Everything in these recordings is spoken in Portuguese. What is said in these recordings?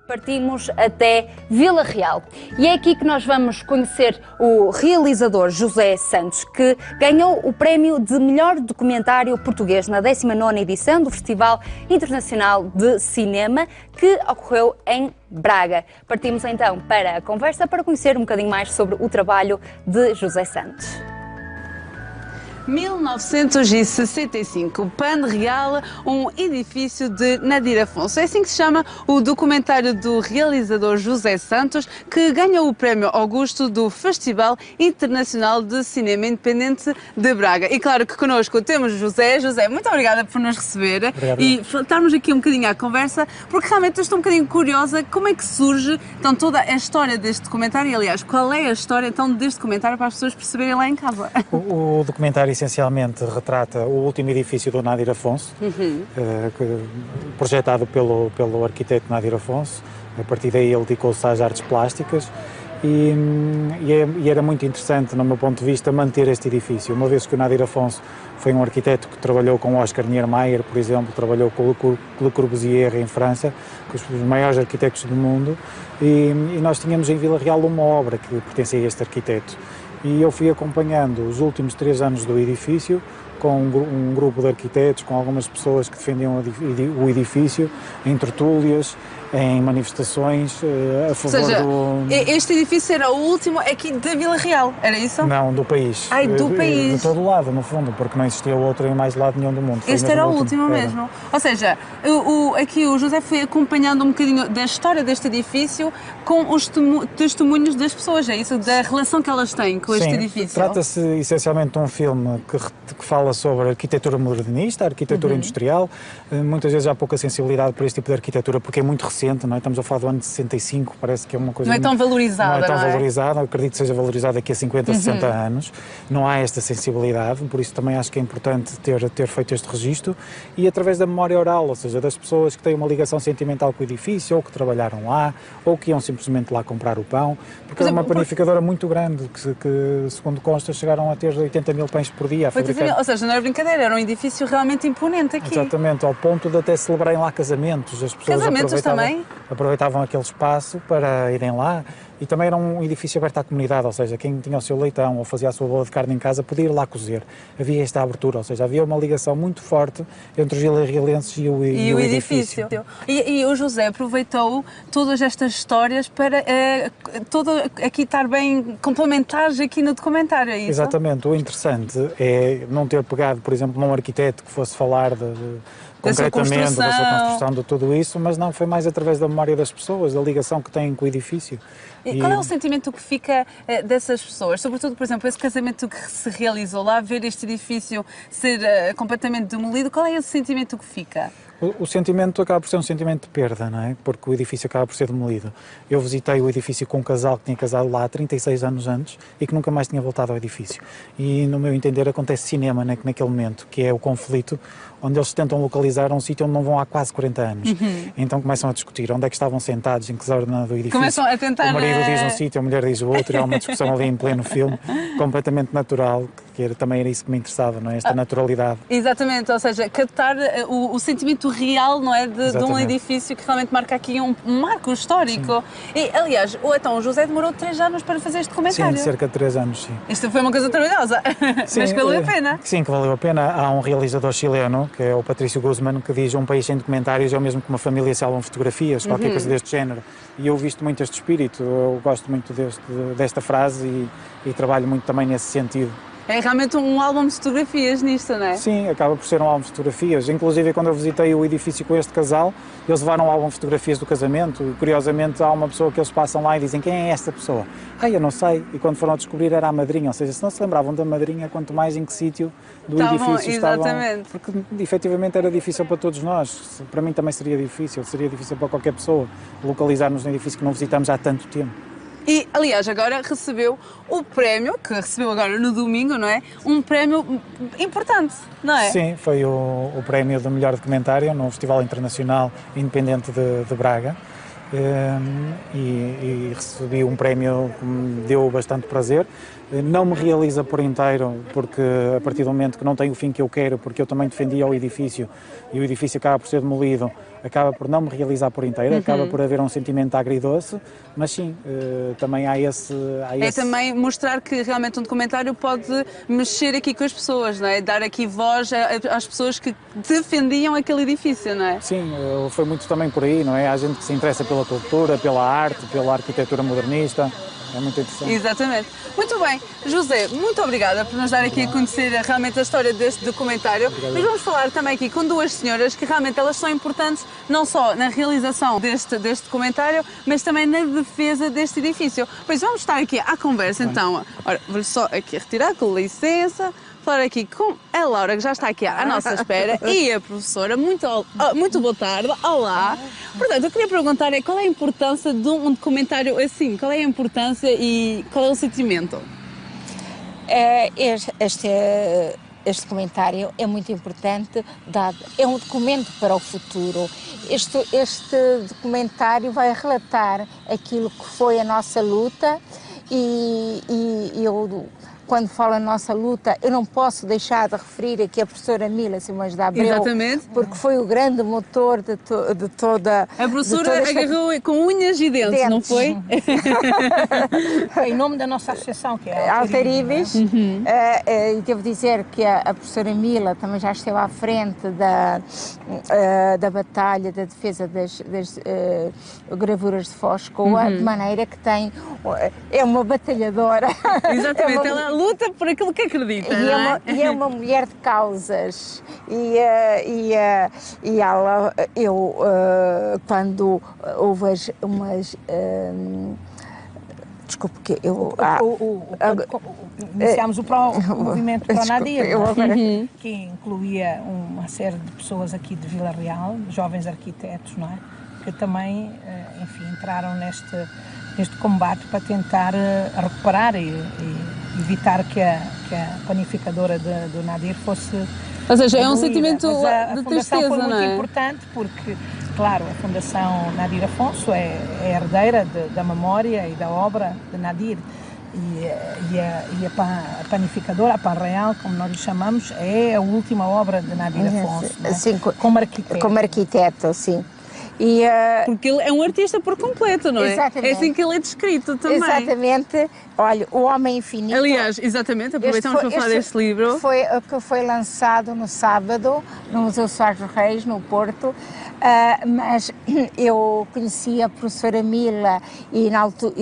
Partimos até Vila Real e é aqui que nós vamos conhecer o realizador José Santos, que ganhou o prémio de melhor documentário português na 19ª edição do Festival Internacional de Cinema, que ocorreu em Braga. Partimos então para a conversa para conhecer um bocadinho mais sobre o trabalho de José Santos. 1965, Pan Real, um edifício de Nadir Afonso. É assim que se chama o documentário do realizador José Santos, que ganhou o prémio Augusto do Festival Internacional de Cinema Independente de Braga. E claro que connosco temos José. José, muito obrigada por nos receber. Obrigado. E estarmos aqui um bocadinho à conversa, porque realmente eu estou um bocadinho curiosa como é que surge então toda a história deste documentário e, aliás, qual é a história então deste documentário para as pessoas perceberem lá em casa. O documentário essencialmente retrata o último edifício do Nadir Afonso, projetado pelo arquiteto Nadir Afonso. A partir daí ele dedicou-se às artes plásticas e era muito interessante, no meu ponto de vista, manter este edifício, uma vez que o Nadir Afonso foi um arquiteto que trabalhou com Oscar Niemeyer, por exemplo, trabalhou com Le Corbusier em França, com os maiores arquitetos do mundo, e nós tínhamos em Vila Real uma obra que pertencia a este arquiteto. E eu fui acompanhando os últimos 3 anos do edifício, com um grupo de arquitetos, com algumas pessoas que defendiam o edifício, em tertúlias, em manifestações a favor do... Este edifício era o último aqui da Vila Real, era isso? Não, do país. Ai, do país. De todo lado, no fundo, porque não existia outro em mais lado nenhum do mundo. Este era o último mesmo. Ou seja, aqui o José foi acompanhando um bocadinho da história deste edifício com os testemunhos das pessoas, é isso? Da relação que elas têm com este edifício. Trata-se essencialmente de um filme que fala sobre a arquitetura modernista, a arquitetura industrial. Muitas vezes há pouca sensibilidade para este tipo de arquitetura porque é muito recente, não é? Estamos a falar do ano de 65, parece que é uma coisa... Não é tão valorizada, não é? Tão valorizada, acredito que seja valorizada daqui a 50, 60 anos. Não há esta sensibilidade, por isso também acho que é importante ter feito este registro e através da memória oral, ou seja, das pessoas que têm uma ligação sentimental com o edifício, ou que trabalharam lá, ou que iam simplesmente lá comprar o pão, porque é uma panificadora muito grande, que segundo consta chegaram a ter 80 mil pães por dia a fabricar. Ou seja, não era brincadeira, era um edifício realmente imponente aqui. Exatamente, ao ponto de até celebrarem lá casamentos. As pessoas aproveitavam aquele espaço para irem lá. E também era um edifício aberto à comunidade, ou seja, quem tinha o seu leitão ou fazia a sua bola de carne em casa podia ir lá cozer. Havia esta abertura, ou seja, havia uma ligação muito forte entre os vilarrealenses e o edifício. E o José aproveitou todas estas histórias para aqui estar bem complementares aqui no documentário, é isso? Exatamente. O interessante é não ter pegado, por exemplo, num arquiteto que fosse falar concretamente da sua construção, de tudo isso, mas não, foi mais através da memória das pessoas, da ligação que têm com o edifício. E qual é o sentimento que fica dessas pessoas? Sobretudo, por exemplo, esse casamento que se realizou lá, ver este edifício ser completamente demolido, qual é esse sentimento que fica? O sentimento acaba por ser um sentimento de perda, não é? Porque o edifício acaba por ser demolido. Eu visitei o edifício com um casal que tinha casado lá há 36 anos antes e que nunca mais tinha voltado ao edifício. E, no meu entender, acontece cinema naquele momento, que é o conflito, onde eles tentam localizar um sítio onde não vão há quase 40 anos. Então começam a discutir onde é que estavam sentados, em que zona do edifício. Começam a tentar... O marido diz um sítio, a mulher diz o outro, e há uma discussão ali em pleno filme, completamente natural, também era isso que me interessava, não é? Esta naturalidade. Exatamente, ou seja, captar o sentimento real, não é? De um edifício que realmente marca aqui um marco histórico. Sim. E, aliás, então, o José demorou 3 anos para fazer este documentário. Sim, cerca de 3 anos, sim. Isto foi uma coisa trabalhosa, sim, mas que valeu a pena. Sim, que valeu a pena. Há um realizador chileno, que é o Patrício Guzmán, que diz: um país sem documentários é o mesmo que uma família sem álbum de fotografias, qualquer coisa deste género. E eu visto muito este espírito, eu gosto muito desta frase e trabalho muito também nesse sentido. É realmente um álbum de fotografias nisto, não é? Sim, acaba por ser um álbum de fotografias. Inclusive, quando eu visitei o edifício com este casal, eles levaram um álbum de fotografias do casamento e, curiosamente, há uma pessoa que eles passam lá e dizem: quem é esta pessoa? Eu não sei. E quando foram a descobrir, era a madrinha. Ou seja, se não se lembravam da madrinha, quanto mais em que sítio do edifício estavam. Porque, efetivamente, era difícil para todos nós. Para mim também seria difícil para qualquer pessoa localizar-nos num edifício que não visitamos há tanto tempo. E, aliás, agora recebeu o prémio, que recebeu agora no domingo, não é? Um prémio importante, não é? Sim, foi o prémio de melhor documentário no Festival Internacional Independente de Braga. E recebi um prémio que me deu bastante prazer. Não me realiza por inteiro, porque a partir do momento que não tem o fim que eu quero, porque eu também defendia o edifício e o edifício acaba por ser demolido, acaba por não me realizar por inteiro, acaba por haver um sentimento agridoce, mas sim, também há esse... É também mostrar que realmente um documentário pode mexer aqui com as pessoas, não é? Dar aqui voz às pessoas que defendiam aquele edifício, não é? Sim, foi muito também por aí, não é? Há gente que se interessa pela cultura, pela arte, pela arquitetura modernista. É muito interessante. Exatamente. Muito bem. José, muito obrigada por nos dar aqui a conhecer realmente a história deste documentário. Mas vamos falar também aqui com duas senhoras que realmente elas são importantes não só na realização deste documentário, mas também na defesa deste edifício. Pois vamos estar aqui à conversa então. Ora, vou só aqui retirar, com licença. Falar aqui com a Laura, que já está aqui à nossa espera, e a professora. Muito boa tarde, olá. Portanto, eu queria perguntar qual é a importância de um documentário assim? Qual é a importância e qual é o sentimento? Este documentário é muito importante, é um documento para o futuro. Este documentário vai relatar aquilo que foi a nossa luta e eu... Quando falo a nossa luta, eu não posso deixar de referir aqui a professora Mila Simões de Abreu, exatamente, porque foi o grande motor de toda... A professora agarrou com unhas e dentes, não foi? Em nome da nossa associação, que é a Altaribes. E devo dizer que a professora Mila também já esteve à frente da batalha, da defesa das gravuras de Foscoa, de maneira que é uma batalhadora. Exatamente, ela luta por aquilo que acredita. E é uma mulher de causas. Quando houve umas... Desculpe, que eu... Iniciámos o movimento Pro-Nadir, que incluía uma série de pessoas aqui de Vila Real, jovens arquitetos, não é? Que também, enfim, entraram neste combate para tentar recuperar e evitar que a panificadora do Nadir fosse... Ou seja, é um abolida. sentimento de tristeza, foi não é? muito importante porque, claro, a Fundação Nadir Afonso é herdeira da memória e da obra de Nadir e a panificadora, a Pan Real, como nós lhe chamamos, é a última obra de Nadir Afonso, não é? Sim, como arquiteto. Como arquiteto, sim. Porque ele é um artista por completo, não é? Exatamente. É assim que ele é descrito também. Exatamente. Olha, O Homem Infinito... Aliás, exatamente, aproveitamos para falar deste livro. Que foi lançado no sábado, no Museu Soares dos Reis, no Porto, mas eu conheci a professora Mila e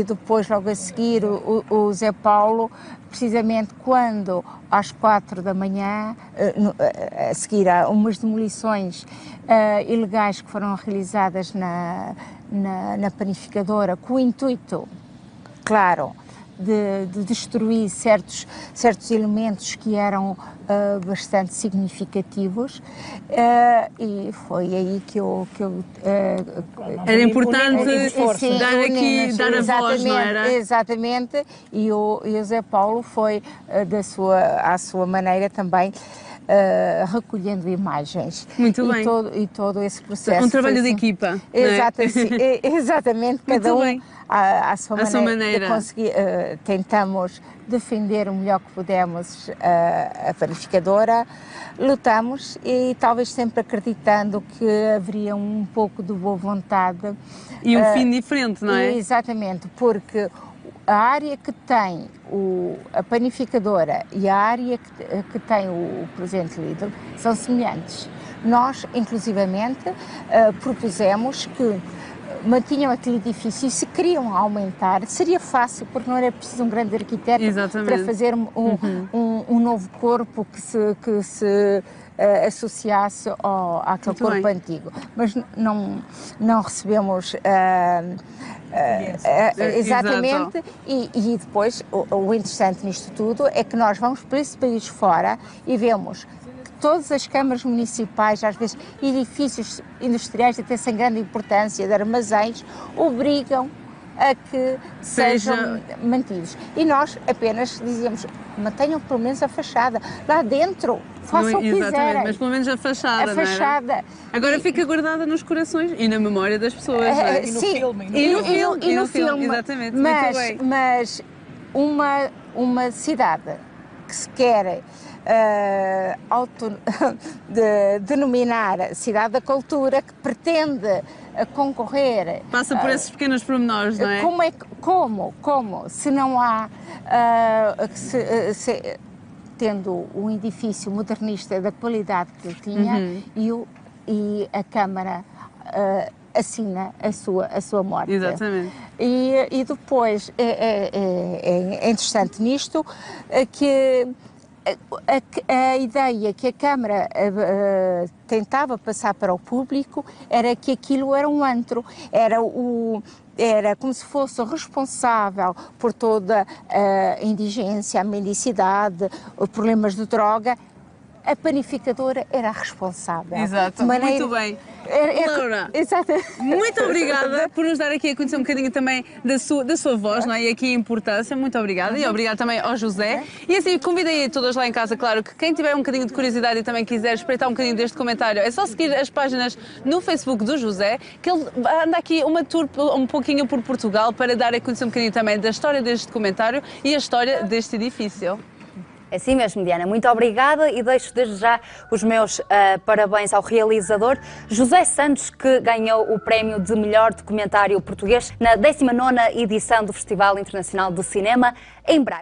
depois, logo a seguir, o Zé Paulo, precisamente quando, às 4 da manhã, a seguir a umas demolições ilegais que foram realizadas na panificadora, com o intuito, claro, de destruir certos elementos que eram bastante significativos, e foi aí que eu era importante dar a voz, não era? Exatamente, e o Zé Paulo foi à sua maneira também recolhendo imagens. Muito bem. E todo esse processo. Um trabalho de equipa. Exatamente, cada um à sua maneira. Tentamos defender o melhor que pudemos a panificadora, lutamos e talvez sempre acreditando que haveria um pouco de boa vontade. E um fim diferente, não é? Exatamente, porque a área que tem a panificadora e a área que tem o presente Lidl são semelhantes. Nós, inclusivamente, propusemos que mantinham aquele edifício e se queriam aumentar, seria fácil, porque não era preciso um grande arquiteto para fazer um novo corpo que se associasse àquele corpo antigo. Mas não recebemos exatamente, e depois o interessante nisto tudo é que nós vamos para esse país fora e vemos que todas as câmaras municipais, às vezes edifícios industriais até sem grande importância, de armazéns, obrigam a que sejam mantidos. E nós apenas dizíamos, mantenham pelo menos a fachada. Lá dentro, façam o que quiserem. Mas pelo menos a fachada, a fachada. Agora fica guardada nos corações e na memória das pessoas, não é? E no filme. E no filme. Exatamente, mas uma cidade que se quer denominar Cidade da Cultura, que pretende concorrer. Passa por esses pequenos pormenores, não é? Como? Se não há, tendo um edifício modernista da qualidade que ele tinha, e a Câmara assina a sua morte. Exatamente. E depois é interessante nisto que a ideia que a Câmara tentava passar para o público era que aquilo era um antro, era como se fosse o responsável por toda a indigência, a mendicidade, os problemas de droga. A panificadora era a responsável. Exato, muito bem. Laura, muito obrigada por nos dar aqui a conhecer um bocadinho também da sua voz, não é? E aqui a importância. Muito obrigada. E obrigada também ao José. E assim, convidei todas lá em casa, claro, que quem tiver um bocadinho de curiosidade e também quiser espreitar um bocadinho deste comentário, é só seguir as páginas no Facebook do José, que ele anda aqui uma tour um pouquinho por Portugal para dar a conhecer um bocadinho também da história deste documentário e a história deste edifício. É assim mesmo, Diana. Muito obrigada e deixo desde já os meus parabéns ao realizador José Santos, que ganhou o prémio de melhor documentário português na 19ª edição do Festival Internacional de Cinema em Braga.